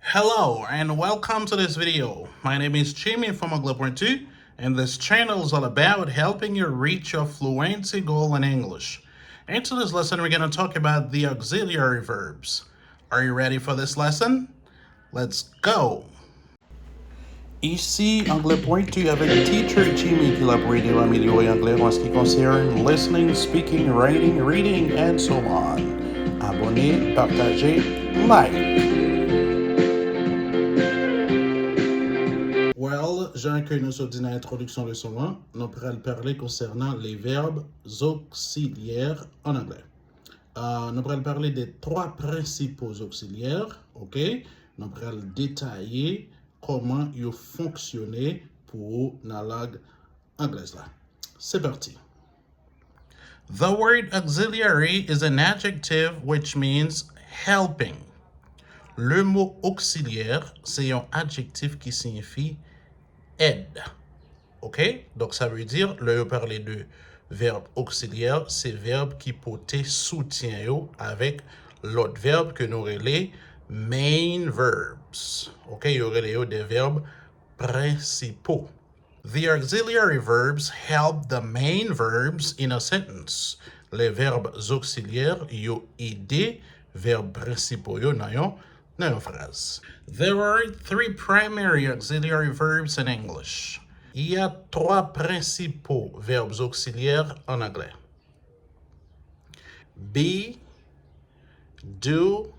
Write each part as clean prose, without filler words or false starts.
Hello and welcome to this video. My name is Jimmy from Anglais.2 and this channel is all about helping you reach your fluency goal in English. Into this lesson we're going to talk about the auxiliary verbs. Are you ready for this lesson? Let's go! Ici Anglais.2 avec Teacher Jimmy qui l'a pour aider à améliorer l'anglais en ce qui concerne listening, speaking, writing, reading and so on. Abonnez, partagez, like! Jean, que nous sommes dans l'introduction de son 1, nous allons parler concernant les verbes auxiliaires en anglais. Nous allons parler des trois principaux auxiliaires, ok? Nous allons détailler comment ils fonctionnent pour la langue anglaise. C'est parti. The word auxiliary is an adjective which means helping. Le mot auxiliaire, c'est un adjectif qui signifie aide. OK? Donc, ça veut dire, là, on parle de verbe auxiliaire, c'est verbe qui portent soutien avec l'autre verbe que nous relais main verbs. OK? Il y aurait des verbes principaux. The auxiliary verbs help the main verbs in a sentence. Les verbes auxiliaires, yo aident verbes principaux yo dans une phrase. There are three primary auxiliary verbs in English. Il y a trois principaux verbes auxiliaires en anglais. Be, do,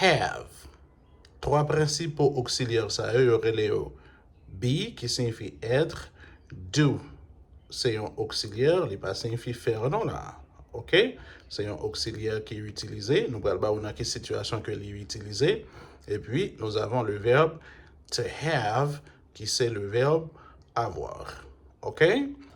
have. Trois principaux auxiliaires, ça y aurait les be, qui signifie être. Do, c'est un auxiliaire, il pas signifie faire, non là. OK? C'est un auxiliaire qui est utilisé. Nous allons voir dans quelle situation que est utilisé. Et puis, nous avons le verbe to have, qui c'est le verbe avoir. OK?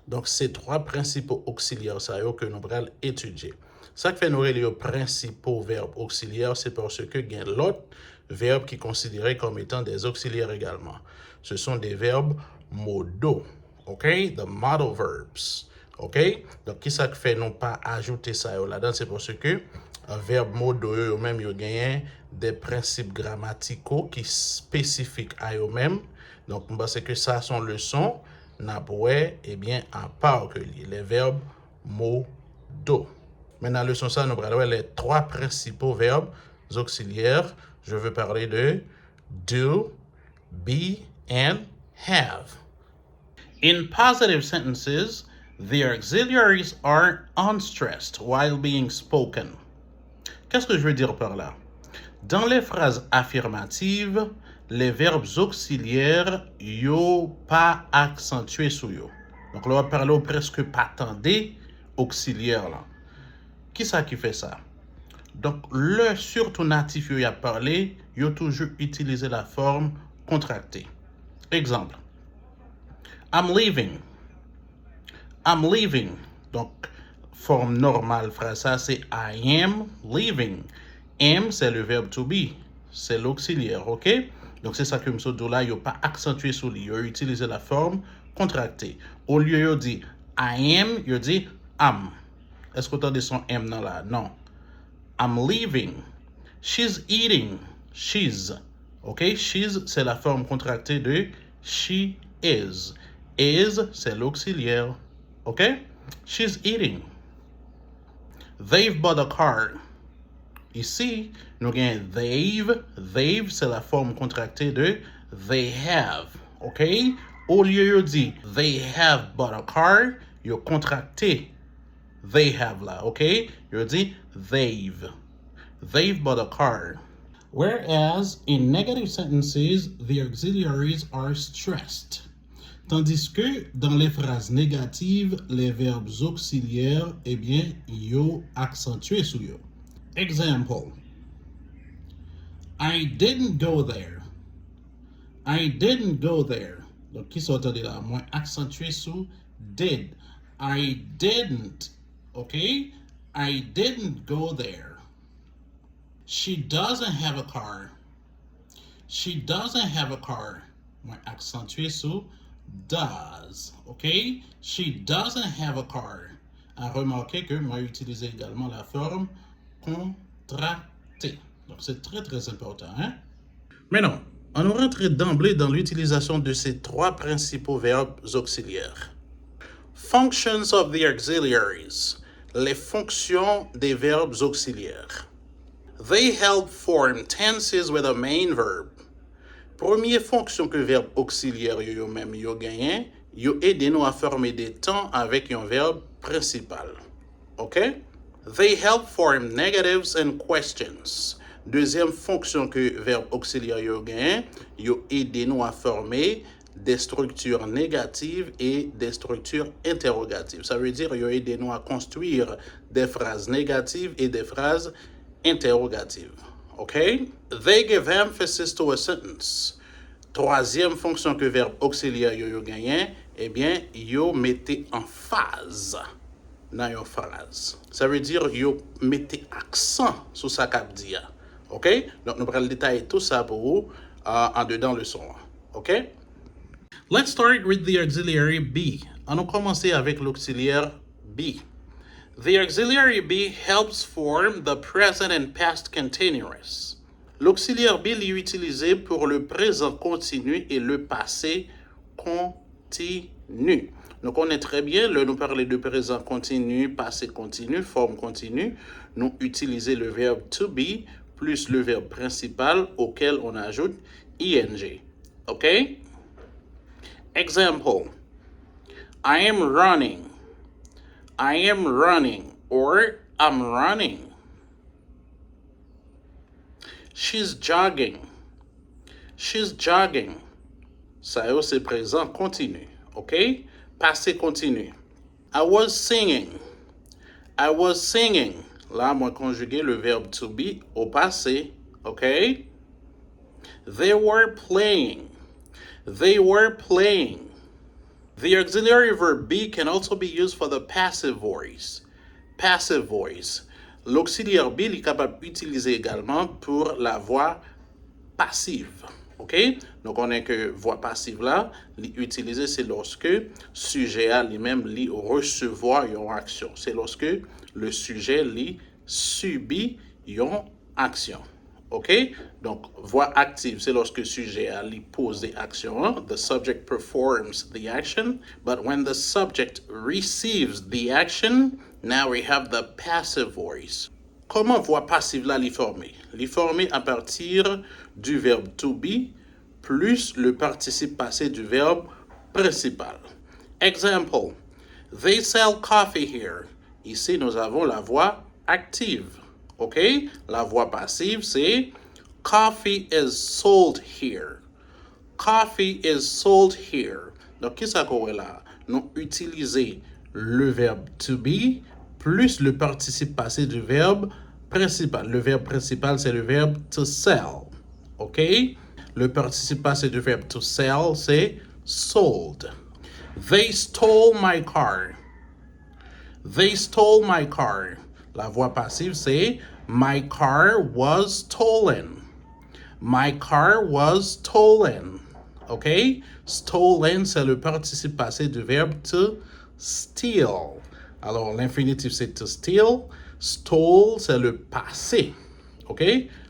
Donc, ces trois principaux auxiliaires, ça que nous allons étudier. Ça qui fait nous les principaux verbes auxiliaires, c'est parce que il y a l'autre verbe qui est considéré comme étant des auxiliaires également. Ce sont des verbes modaux. OK? The modal verbs. OK? Donc, qui ça fait non pas ajouter ça là-dedans, c'est parce que un verbe modaux eux-mêmes, ils gagnent des principes grammaticaux qui spécifiques à eux-mêmes. Donc, parce que ça, son leçon, n'a pas, eh bien, à part que les verbes modaux. Maintenant, la leçon ça, nous allons voir les trois principaux verbes auxiliaires. Je veux parler de do, be, and have. In positive sentences, the auxiliaries are unstressed while being spoken. Qu'est-ce que je veux dire par là? Dans les phrases affirmatives, les verbes auxiliaires yo pas accentués sur yo. Donc là, on va parler presque pas tendé auxiliaire là. Qui ça qui fait ça? Donc le surtout natif yo y a parlé, yo toujours utilisé la forme contractée. Exemple. I'm leaving. I'm leaving. Donc, forme normale, phrase ça, c'est I am leaving. Am, c'est le verbe to be. C'est l'auxiliaire, OK? Donc, c'est ça que M. Dola n'a pas accentué sur lui. Il a utilisé la forme contractée. Au lieu de dire I am, il dit am. Est-ce que tu as son am dans là? Non. I'm leaving. She's eating. She's. OK? She's, c'est la forme contractée de she is. Is, c'est l'auxiliaire. OK? She's eating. They've bought a car. Ici, nous avons they've. They've, c'est la forme contractée de they have. OK? Au lieu de dire they have bought a car, you contracté they have là. OK? You dit they've. They've bought a car. Whereas in negative sentences, the auxiliaries are stressed. Tandis que dans les phrases négatives, les verbes auxiliaires, eh bien, yo accentué sur yo. Example. I didn't go there. I didn't go there. Donc, qui sont de là? Moi, accentué sur did. I didn't. Okay? I didn't go there. She doesn't have a car. She doesn't have a car. Moi, accentué sur does. OK? She doesn't have a car. À remarquer que moi, j'utilise également la forme contractée. Donc, c'est très, très important. Hein? Maintenant, on rentre d'emblée dans l'utilisation de ces trois principaux verbes auxiliaires. Functions of the auxiliaries, les fonctions des verbes auxiliaires. They help form tenses with a main verb. Première fonction que verbe auxiliaire yo même yo gagné, yo aide nous à former des temps avec un verbe principal. OK? They help form negatives and questions. Deuxième fonction que verbe auxiliaire yo gagné, yo aide nous à former des structures négatives et des structures interrogatives. Ça veut dire yo aide nous à construire des phrases négatives et des phrases interrogatives. OK? They give emphasis to a sentence. Troisième fonction que verbe auxiliaire yo gagné, eh bien, yo mettez en phase dans une phrase. Ça veut dire yo mettez accent sur ça qu'a dit. OK? Donc, nous allons détailler tout ça pour vous en dedans le son. OK? Let's start with the auxiliary be. On va commencer avec l'auxiliaire be. The auxiliary be helps form the present and past continuous. L'auxiliaire be est utilisé pour le présent continu et le passé continu. Nous connaissons très bien, nous parler de présent continu, passé continu, forme continue. Nous utilisons le verbe to be plus le verbe principal auquel on ajoute ing. OK? Example. I am running. I am running or I'm running. She's jogging. She's jogging. Ça c'est présent continu. OK? Passé continu. I was singing. I was singing. Là, moi conjuguer le verbe to be au passé. OK? They were playing. They were playing. The auxiliary verb be can also be used for the passive voice. Passive voice. L'auxiliaire be est capable d'utiliser également pour la voix passive. OK? Donc, on est que voix passive là, l'utiliser, c'est lorsque sujet a lui-même li recevoir une action. C'est lorsque le sujet li subit une action. OK? Donc, voix active, c'est lorsque sujet a li pose des actions. The subject performs the action. But when the subject receives the action, now we have the passive voice. Comment voix passive là li formée? Li formée à partir du verbe to be plus le participe passé du verbe principal. Example. They sell coffee here. Ici, nous avons la voix active. OK? La voix passive, c'est coffee is sold here. Coffee is sold here. Donc, qu'est-ce qu'on a là? Nous utilisons le verbe to be plus le participe passé du verbe principal. Le verbe principal, c'est le verbe to sell. OK? Le participe passé du verbe to sell, c'est sold. They stole my car. They stole my car. La voix passive, c'est my car was stolen. My car was stolen. OK? Stolen, c'est le participe passé du verbe to steal. Alors, l'infinitif, c'est to steal. Stole, c'est le passé. OK?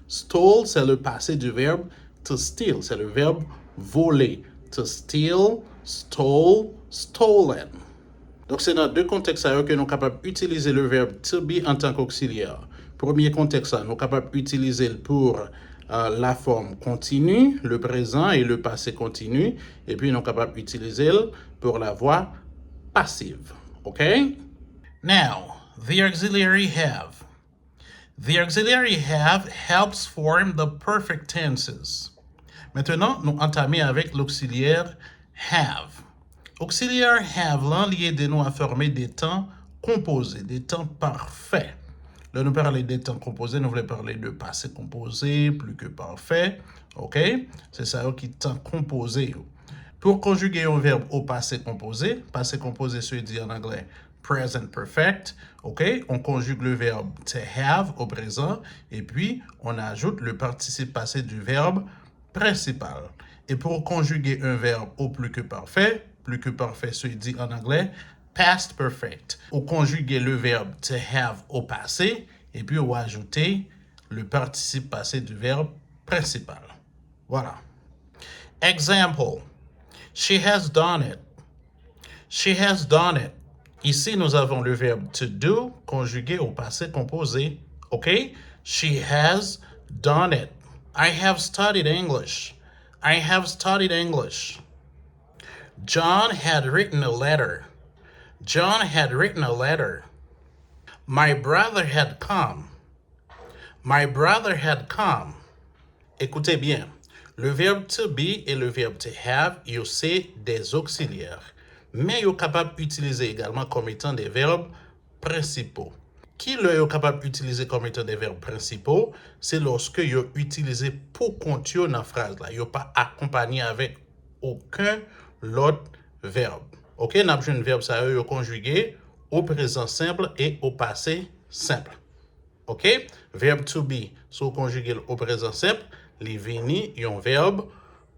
Stole, c'est le passé du verbe to steal. C'est le verbe voler. To steal, stole, stolen. Donc, c'est dans deux contextes que nous sommes capables d'utiliser le verbe to be en tant qu'auxiliaire. Premier contexte, nous sommes capables d'utiliser pour la forme continue, le présent et le passé continu. Et puis, nous sommes capables d'utiliser pour la voix passive. OK? Now, the auxiliary have. The auxiliary have helps form the perfect tenses. Maintenant, nous entamons avec l'auxiliaire have. Auxiliaire have là, lié de nous à former des temps composés, des temps parfaits. Là, nous parlons des temps composés, nous voulons parler de passé composé, plus que parfait. OK? C'est ça qui est temps composé. Pour conjuguer un verbe au passé composé se dit en anglais present perfect. OK? On conjugue le verbe to have au présent et puis on ajoute le participe passé du verbe principal. Et pour conjuguer un verbe au plus que parfait se dit en anglais past perfect. On conjugue le verbe to have au passé et puis on va ajouter le participe passé du verbe principal. Voilà. Example. She has done it. She has done it. Ici, nous avons le verbe to do conjugué au passé composé. OK? She has done it. I have studied English. I have studied English. John had written a letter. John had written a letter. My brother had come. My brother had come. Écoutez bien. Le verbe to be et le verbe to have, c'est des auxiliaires. Mais ils sont capables d'utiliser également comme étant des verbes principaux. Qui est capable d'utiliser comme étant des verbes principaux, c'est lorsque ils sont utilisés pour continuer dans la phrase. Ils ne sont pas accompagnés avec aucun autre verbe. OK, nous avons un verbe ça est conjugué au présent simple et au passé simple. OK? Verbe to be, sous conjugué au présent simple, les vini, y un verbe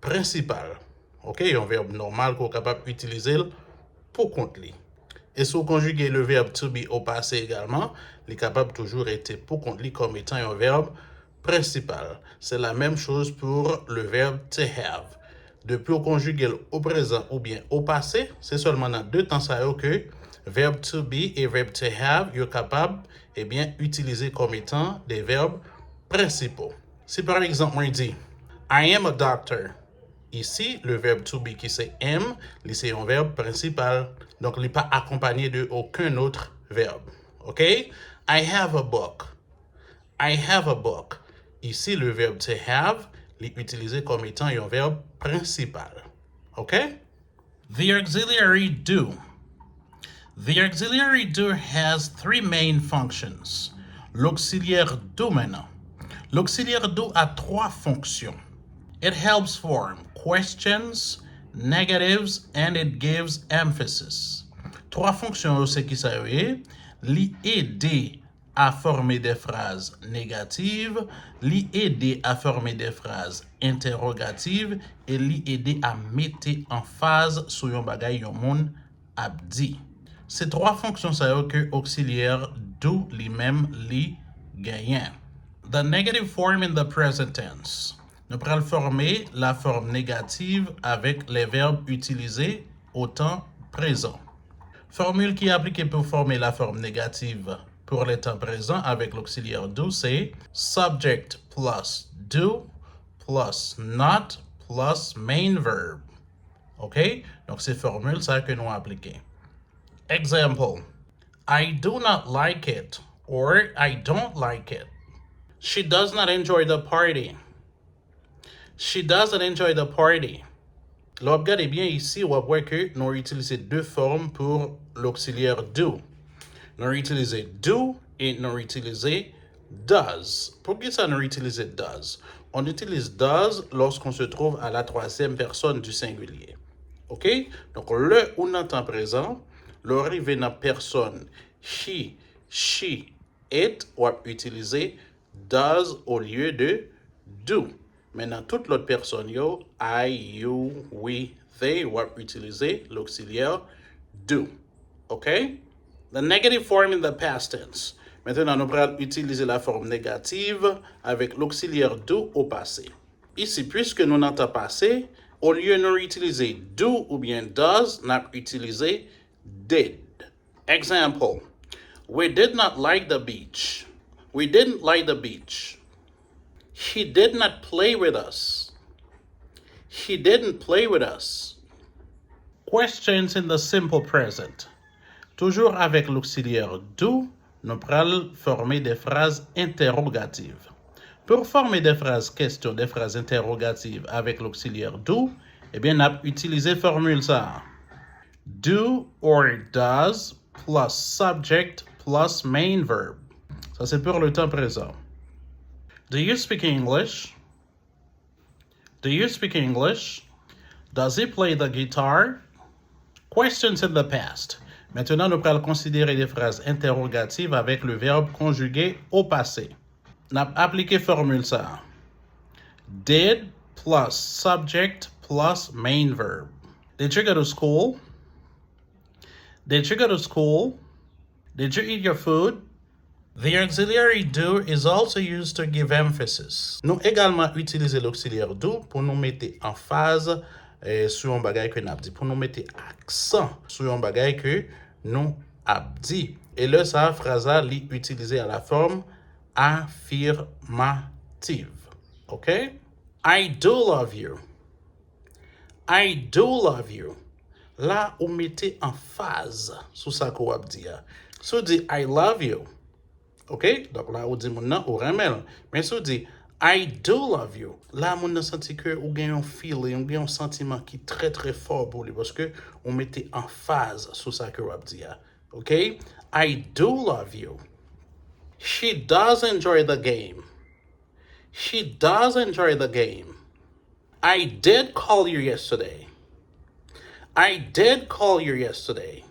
principal. OK? Y un verbe normal qu'on est capable d'utiliser pour compter. Et sous conjugué le verbe to be au passé également, il est capable toujours être pour compter comme étant un verbe principal. C'est la même chose pour le verbe to have. Depuis au conjugué au présent ou bien au passé, c'est seulement dans deux temps ça que verbe to be et verbe to have sont capables utiliser comme étant des verbes principaux. Si par exemple on dit I am a doctor, ici le verbe to be qui c'est am, c'est un verbe principal, donc il n'est pas accompagné de aucun autre verbe. OK? I have a book. I have a book. Ici le verbe to have est utilisé comme étant un verbe principal. OK? The auxiliary do. The auxiliary do has three main functions. L'auxiliaire do maintenant. L'auxiliaire do a trois fonctions. It helps form questions, negatives, and it gives emphasis. Trois fonctions, c'est qui ça est? Li aider à former des phrases négatives, li aider à former des phrases interrogatives, et li aider à mettre en phase sur yon bagay yon moun ap di. Ces trois fonctions ça que auxiliaire do lui-même li gagnent. The negative form in the present tense. Nous pourrons former la forme négative avec les verbes utilisés au temps présent. Formule qui est appliquée pour former la forme négative pour le temps présent avec l'auxiliaire do, c'est subject plus do plus not plus main verb. OK? Donc, c'est formule ça que nous appliquons. Example. I do not like it or I don't like it. She does not enjoy the party. She doesn't enjoy the party. Là, regardez bien ici, on va voir que nous utilisons deux formes pour l'auxiliaire do. Nous utilisons do et nous utilisons does. Pourquoi ça nous utilise does? On utilise does lorsqu'on se trouve à la troisième personne du singulier. OK? Donc, le ou dans temps présent, l'arrivée dans personne he, she, it, on va utiliser does au lieu de do. Maintenant, toute l'autre personne, yo, I, you, we, they, on va utiliser l'auxiliaire do. OK? The negative form in the past tense. Maintenant, nous allons utiliser la forme négative avec l'auxiliaire do au passé. Ici, puisque nous n'avons pas passé, au lieu de nous utiliser do ou bien does, nous avons utilisé did. Example. We did not like the beach. We didn't like the beach. He did not play with us. He didn't play with us. Questions in the simple present. Toujours avec l'auxiliaire do, nous allons former des phrases interrogatives. Pour former des phrases questions, des phrases interrogatives avec l'auxiliaire do, eh bien, nous allons utiliser formule ça. Do or does plus subject plus main verb. Ça, c'est pour le temps présent. Do you speak English? Do you speak English? Does he play the guitar? Questions in the past. Maintenant, nous allons considérer des phrases interrogatives avec le verbe conjugué au passé. Nous avons appliqué formule ça. Did plus subject plus main verb. Did you go to school? Did you go to school? Did you eat your food? The auxiliary do is also used to give emphasis. Nous également utiliser l'auxiliaire do pour nous mettre en phase sur un bagage que nous avons dit, pour nous mettre accent sur un bagage que nous avons dit. Et là, ça phrase là, utilisé à la forme affirmative. OK? I do love you. I do love you. Là, on mettez en phase sur ça qu'on va dire. Si on dit I love you, ok? Donc là, on dit mon nom, on remet. Mais si on dit I do love you, là, on a senti que on a un feeling, on a un sentiment qui est très très fort pour lui parce que on mettait en phase sur ça qu'on va dire. Ok? I do love you. She does enjoy the game. She does enjoy the game. I did call you yesterday. I did call you yesterday.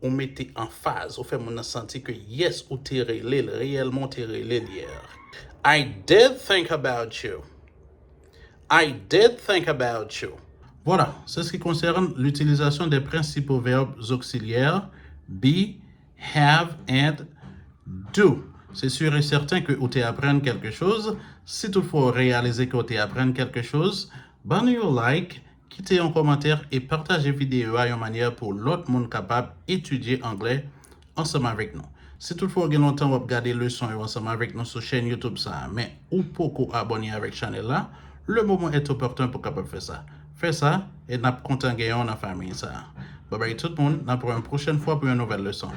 On mettait en phase, on fait mon senti que yes, ou t'es réellement t'es hier. I did think about you. I did think about you. Voilà, c'est ce qui concerne l'utilisation des principaux verbes auxiliaires be, have and do. C'est sûr et certain que vous apprenez quelque chose. Si toutefois réaliser que vous apprenez quelque chose, donnez un like, quittez un commentaire et partagez la vidéo à une manière pour l'autre monde capable d'étudier anglais ensemble avec nous. Si toutefois vous avez longtemps vous regarder le leçon ensemble avec nous sur la chaîne YouTube ça, mais ou pour abonner avec la chaîne là, le moment est opportun pour capable faire ça. Faites ça et nous content gagner dans la famille ça. Bye bye tout le monde, pour une prochaine fois pour une nouvelle leçon.